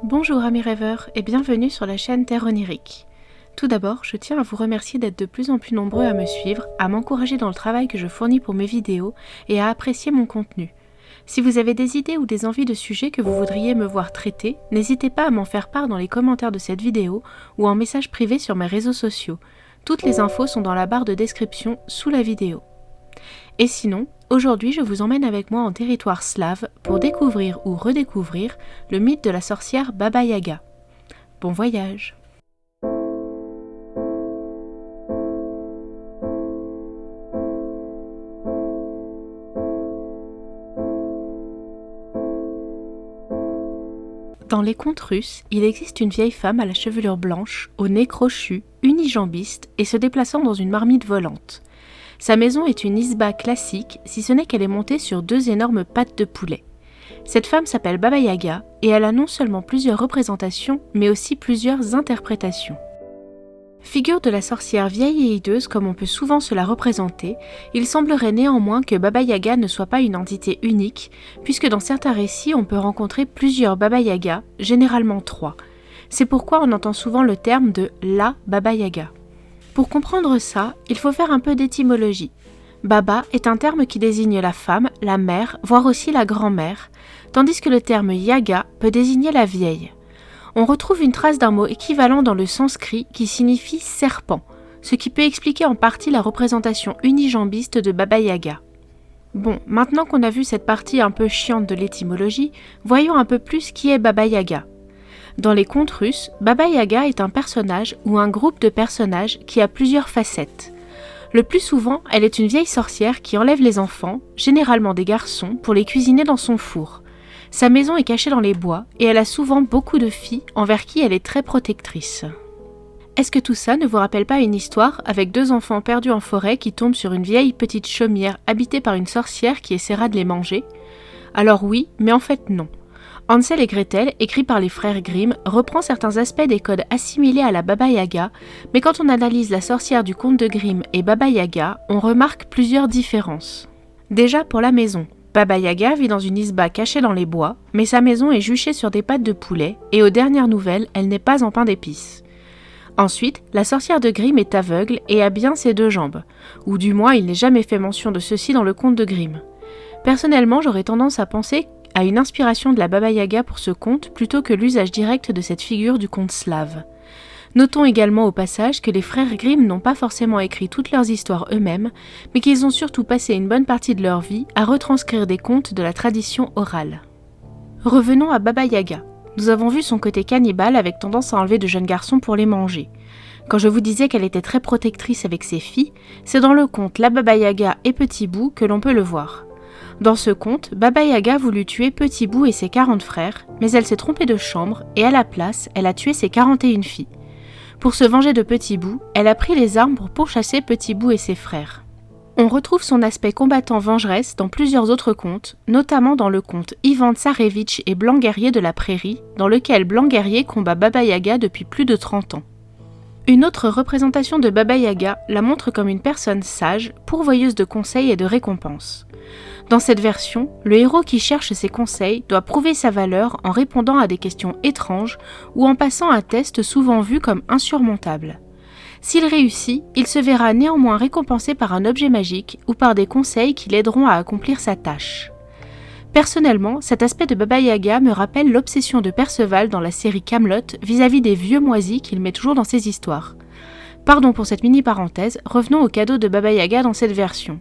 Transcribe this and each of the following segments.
Bonjour amis rêveurs et bienvenue sur la chaîne Terre Onirique. Tout d'abord, je tiens à vous remercier d'être de plus en plus nombreux à me suivre, à m'encourager dans le travail que je fournis pour mes vidéos et à apprécier mon contenu. Si vous avez des idées ou des envies de sujets que vous voudriez me voir traiter, n'hésitez pas à m'en faire part dans les commentaires de cette vidéo ou en message privé sur mes réseaux sociaux. Toutes les infos sont dans la barre de description sous la vidéo. Et sinon, aujourd'hui je vous emmène avec moi en territoire slave pour découvrir ou redécouvrir le mythe de la sorcière Baba Yaga. Bon voyage! Dans les contes russes, il existe une vieille femme à la chevelure blanche, au nez crochu, unijambiste et se déplaçant dans une marmite volante. Sa maison est une isba classique, si ce n'est qu'elle est montée sur deux énormes pattes de poulet. Cette femme s'appelle Baba Yaga et elle a non seulement plusieurs représentations, mais aussi plusieurs interprétations. Figure de la sorcière vieille et hideuse comme on peut souvent se la représenter, il semblerait néanmoins que Baba Yaga ne soit pas une entité unique, puisque dans certains récits on peut rencontrer plusieurs Baba Yaga, généralement 3. C'est pourquoi on entend souvent le terme de la Baba Yaga. Pour comprendre ça, il faut faire un peu d'étymologie. Baba est un terme qui désigne la femme, la mère, voire aussi la grand-mère, tandis que le terme Yaga peut désigner la vieille. On retrouve une trace d'un mot équivalent dans le sanskrit qui signifie serpent, ce qui peut expliquer en partie la représentation unijambiste de Baba Yaga. Bon, maintenant qu'on a vu cette partie un peu chiante de l'étymologie, voyons un peu plus qui est Baba Yaga. Dans les contes russes, Baba Yaga est un personnage ou un groupe de personnages qui a plusieurs facettes. Le plus souvent, elle est une vieille sorcière qui enlève les enfants, généralement des garçons, pour les cuisiner dans son four. Sa maison est cachée dans les bois et elle a souvent beaucoup de filles envers qui elle est très protectrice. Est-ce que tout ça ne vous rappelle pas une histoire avec deux enfants perdus en forêt qui tombent sur une vieille petite chaumière habitée par une sorcière qui essaiera de les manger? Alors oui, mais en fait non. Hansel et Gretel, écrit par les frères Grimm, reprend certains aspects des codes assimilés à la Baba Yaga, mais quand on analyse la sorcière du conte de Grimm et Baba Yaga, on remarque plusieurs différences. Déjà pour la maison. Baba Yaga vit dans une isba cachée dans les bois, mais sa maison est juchée sur des pattes de poulet, et aux dernières nouvelles, elle n'est pas en pain d'épices. Ensuite, la sorcière de Grimm est aveugle et a bien ses deux jambes, ou du moins il n'est jamais fait mention de ceci dans le conte de Grimm. Personnellement, j'aurais tendance à penser à une inspiration de la Baba Yaga pour ce conte plutôt que l'usage direct de cette figure du conte slave. Notons également au passage que les frères Grimm n'ont pas forcément écrit toutes leurs histoires eux-mêmes, mais qu'ils ont surtout passé une bonne partie de leur vie à retranscrire des contes de la tradition orale. Revenons à Baba Yaga. Nous avons vu son côté cannibale avec tendance à enlever de jeunes garçons pour les manger. Quand je vous disais qu'elle était très protectrice avec ses filles, c'est dans le conte La Baba Yaga et Petit Bout que l'on peut le voir. Dans ce conte, Baba Yaga voulut tuer Petit Bout et ses 40 frères, mais elle s'est trompée de chambre et à la place, elle a tué ses 41 filles. Pour se venger de Petit Bout, elle a pris les armes pour pourchasser Petit Bout et ses frères. On retrouve son aspect combattant vengeresse dans plusieurs autres contes, notamment dans le conte Ivan Tsarevitch et Blanc Guerrier de la Prairie, dans lequel Blanc Guerrier combat Baba Yaga depuis plus de 30 ans. Une autre représentation de Baba Yaga la montre comme une personne sage, pourvoyeuse de conseils et de récompenses. Dans cette version, le héros qui cherche ses conseils doit prouver sa valeur en répondant à des questions étranges ou en passant un test souvent vu comme insurmontable. S'il réussit, il se verra néanmoins récompensé par un objet magique ou par des conseils qui l'aideront à accomplir sa tâche. Personnellement, cet aspect de Baba Yaga me rappelle l'obsession de Perceval dans la série Kaamelott vis-à-vis des vieux moisis qu'il met toujours dans ses histoires. Pardon pour cette mini-parenthèse, revenons aux cadeaux de Baba Yaga dans cette version.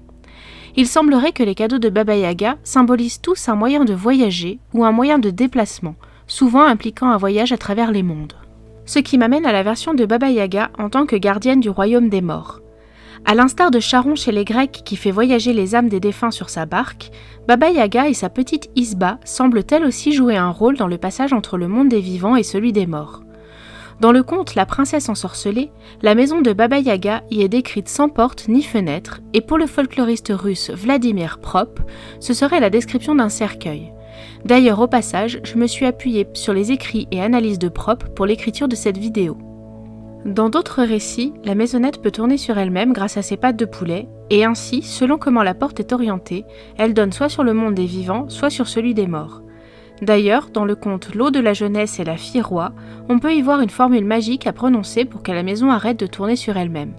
Il semblerait que les cadeaux de Baba Yaga symbolisent tous un moyen de voyager ou un moyen de déplacement, souvent impliquant un voyage à travers les mondes. Ce qui m'amène à la version de Baba Yaga en tant que gardienne du royaume des morts. À l'instar de Charon chez les Grecs qui fait voyager les âmes des défunts sur sa barque, Baba Yaga et sa petite isba semblent elles aussi jouer un rôle dans le passage entre le monde des vivants et celui des morts. Dans le conte La princesse ensorcelée, la maison de Baba Yaga y est décrite sans porte ni fenêtre, et pour le folkloriste russe Vladimir Prop, ce serait la description d'un cercueil. D'ailleurs, au passage, je me suis appuyée sur les écrits et analyses de Prop pour l'écriture de cette vidéo. Dans d'autres récits, la maisonnette peut tourner sur elle-même grâce à ses pattes de poulet, et ainsi, selon comment la porte est orientée, elle donne soit sur le monde des vivants, soit sur celui des morts. D'ailleurs, dans le conte L'eau de la jeunesse et la fille roi, on peut y voir une formule magique à prononcer pour que la maison arrête de tourner sur elle-même.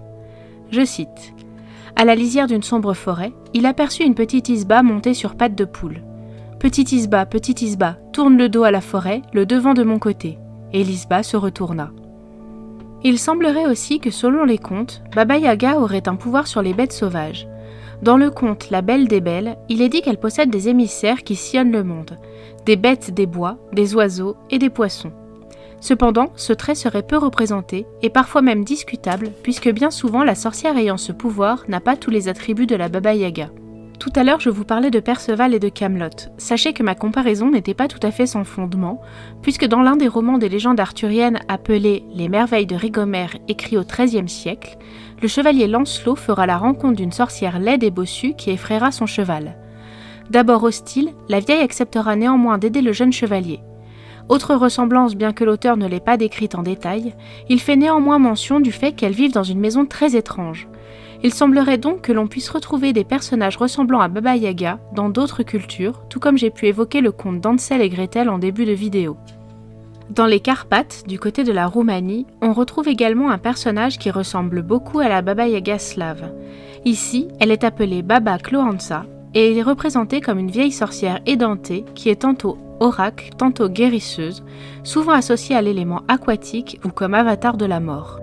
Je cite. « À la lisière d'une sombre forêt, il aperçut une petite Isba montée sur pattes de poule. Petite Isba, tourne le dos à la forêt, le devant de mon côté. » Et l'Isba se retourna. Il semblerait aussi que selon les contes, Baba Yaga aurait un pouvoir sur les bêtes sauvages. Dans le conte La Belle des Belles, il est dit qu'elle possède des émissaires qui sillonnent le monde, des bêtes des bois, des oiseaux et des poissons. Cependant, ce trait serait peu représenté et parfois même discutable puisque bien souvent la sorcière ayant ce pouvoir n'a pas tous les attributs de la Baba Yaga. Tout à l'heure, je vous parlais de Perceval et de Camelot. Sachez que ma comparaison n'était pas tout à fait sans fondement, puisque dans l'un des romans des légendes arthuriennes appelé Les Merveilles de Rigomère, écrit au XIIIe siècle, le chevalier Lancelot fera la rencontre d'une sorcière laide et bossue qui effraiera son cheval. D'abord hostile, la vieille acceptera néanmoins d'aider le jeune chevalier. Autre ressemblance, bien que l'auteur ne l'ait pas décrite en détail, il fait néanmoins mention du fait qu'elles vivent dans une maison très étrange. Il semblerait donc que l'on puisse retrouver des personnages ressemblant à Baba Yaga dans d'autres cultures, tout comme j'ai pu évoquer le conte d'Hansel et Gretel en début de vidéo. Dans les Carpates, du côté de la Roumanie, on retrouve également un personnage qui ressemble beaucoup à la Baba Yaga slave. Ici, elle est appelée Baba Cloanța et est représentée comme une vieille sorcière édentée qui est tantôt oracle, tantôt guérisseuse, souvent associée à l'élément aquatique ou comme avatar de la mort.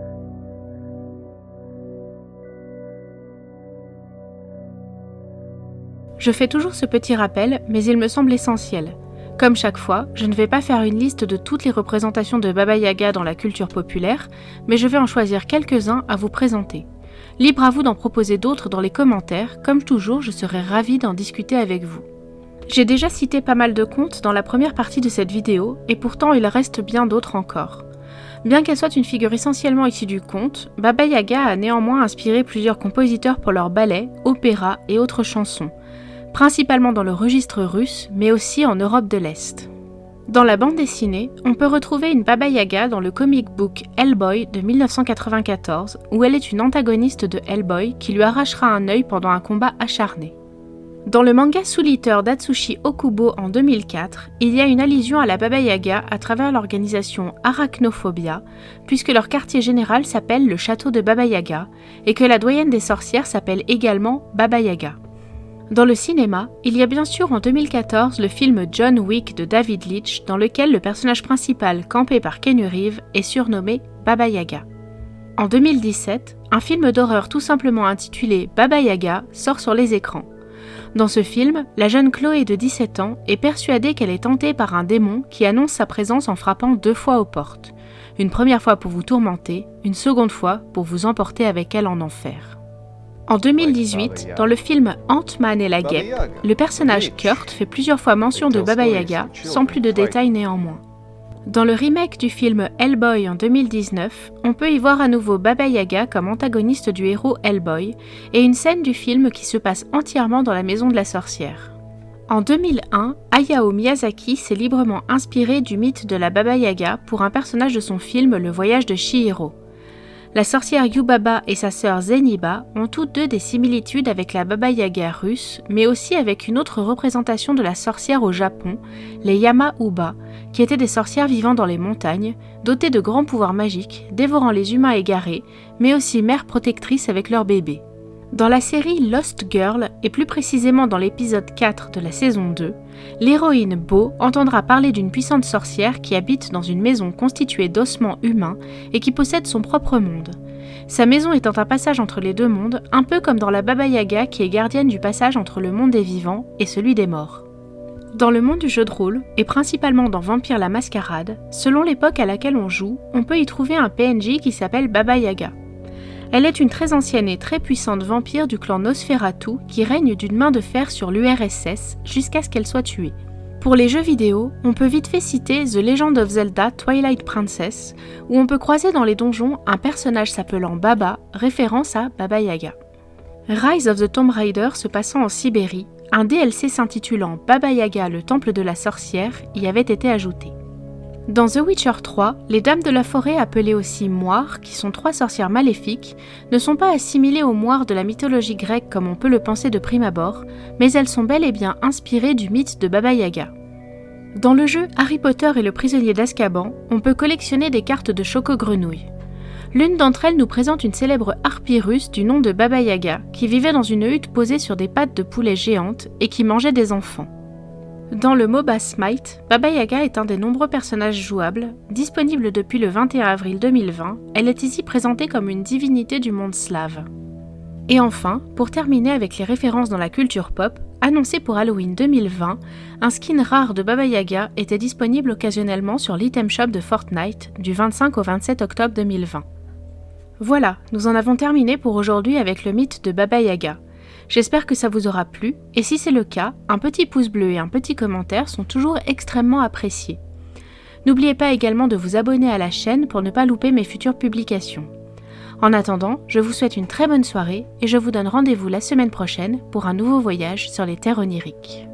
Je fais toujours ce petit rappel, mais il me semble essentiel. Comme chaque fois, je ne vais pas faire une liste de toutes les représentations de Baba Yaga dans la culture populaire, mais je vais en choisir quelques-uns à vous présenter. Libre à vous d'en proposer d'autres dans les commentaires, comme toujours, je serai ravie d'en discuter avec vous. J'ai déjà cité pas mal de contes dans la première partie de cette vidéo, et pourtant il reste bien d'autres encore. Bien qu'elle soit une figure essentiellement issue du conte, Baba Yaga a néanmoins inspiré plusieurs compositeurs pour leurs ballets, opéras et autres chansons, principalement dans le registre russe, mais aussi en Europe de l'Est. Dans la bande dessinée, on peut retrouver une Baba Yaga dans le comic book Hellboy de 1994, où elle est une antagoniste de Hellboy qui lui arrachera un œil pendant un combat acharné. Dans le manga Soul Eater d'Atsushi Okubo en 2004, il y a une allusion à la Baba Yaga à travers l'organisation Arachnophobia, puisque leur quartier général s'appelle le château de Baba Yaga, et que la doyenne des sorcières s'appelle également Baba Yaga. Dans le cinéma, il y a bien sûr en 2014 le film John Wick de David Leitch, dans lequel le personnage principal, campé par Keanu Reeves, est surnommé Baba Yaga. En 2017, un film d'horreur tout simplement intitulé Baba Yaga sort sur les écrans. Dans ce film, la jeune Chloé de 17 ans est persuadée qu'elle est tentée par un démon qui annonce sa présence en frappant 2 fois aux portes. Une première fois pour vous tourmenter, une seconde fois pour vous emporter avec elle en enfer. En 2018, dans le film Ant-Man et la guêpe, le personnage Kurt fait plusieurs fois mention de Baba Yaga, sans plus de détails néanmoins. Dans le remake du film Hellboy en 2019, on peut y voir à nouveau Baba Yaga comme antagoniste du héros Hellboy, et une scène du film qui se passe entièrement dans la maison de la sorcière. En 2001, Hayao Miyazaki s'est librement inspiré du mythe de la Baba Yaga pour un personnage de son film Le Voyage de Chihiro. La sorcière Yubaba et sa sœur Zeniba ont toutes deux des similitudes avec la Baba Yaga russe, mais aussi avec une autre représentation de la sorcière au Japon, les Yama-Uba, qui étaient des sorcières vivant dans les montagnes, dotées de grands pouvoirs magiques, dévorant les humains égarés, mais aussi mères protectrices avec leurs bébés. Dans la série Lost Girl, et plus précisément dans l'épisode 4 de la saison 2, l'héroïne Bo entendra parler d'une puissante sorcière qui habite dans une maison constituée d'ossements humains et qui possède son propre monde. Sa maison étant un passage entre les deux mondes, un peu comme dans la Baba Yaga qui est gardienne du passage entre le monde des vivants et celui des morts. Dans le monde du jeu de rôle, et principalement dans Vampire la Mascarade, selon l'époque à laquelle on joue, on peut y trouver un PNJ qui s'appelle Baba Yaga. Elle est une très ancienne et très puissante vampire du clan Nosferatu qui règne d'une main de fer sur l'URSS jusqu'à ce qu'elle soit tuée. Pour les jeux vidéo, on peut vite fait citer The Legend of Zelda Twilight Princess, où on peut croiser dans les donjons un personnage s'appelant Baba, référence à Baba Yaga. Rise of the Tomb Raider se passant en Sibérie, un DLC s'intitulant Baba Yaga, le temple de la sorcière, y avait été ajouté. Dans The Witcher 3, les dames de la forêt appelées aussi moires, qui sont 3 sorcières maléfiques, ne sont pas assimilées aux moires de la mythologie grecque comme on peut le penser de prime abord, mais elles sont bel et bien inspirées du mythe de Baba Yaga. Dans le jeu Harry Potter et le prisonnier d'Azkaban, on peut collectionner des cartes de choco-grenouilles. L'une d'entre elles nous présente une célèbre harpie russe du nom de Baba Yaga, qui vivait dans une hutte posée sur des pattes de poulet géantes et qui mangeait des enfants. Dans le MOBA Smite, Baba Yaga est un des nombreux personnages jouables. Disponible depuis le 21 avril 2020, elle est ici présentée comme une divinité du monde slave. Et enfin, pour terminer avec les références dans la culture pop, annoncé pour Halloween 2020, un skin rare de Baba Yaga était disponible occasionnellement sur l'item shop de Fortnite du 25 au 27 octobre 2020. Voilà, nous en avons terminé pour aujourd'hui avec le mythe de Baba Yaga. J'espère que ça vous aura plu, et si c'est le cas, un petit pouce bleu et un petit commentaire sont toujours extrêmement appréciés. N'oubliez pas également de vous abonner à la chaîne pour ne pas louper mes futures publications. En attendant, je vous souhaite une très bonne soirée et je vous donne rendez-vous la semaine prochaine pour un nouveau voyage sur les terres oniriques.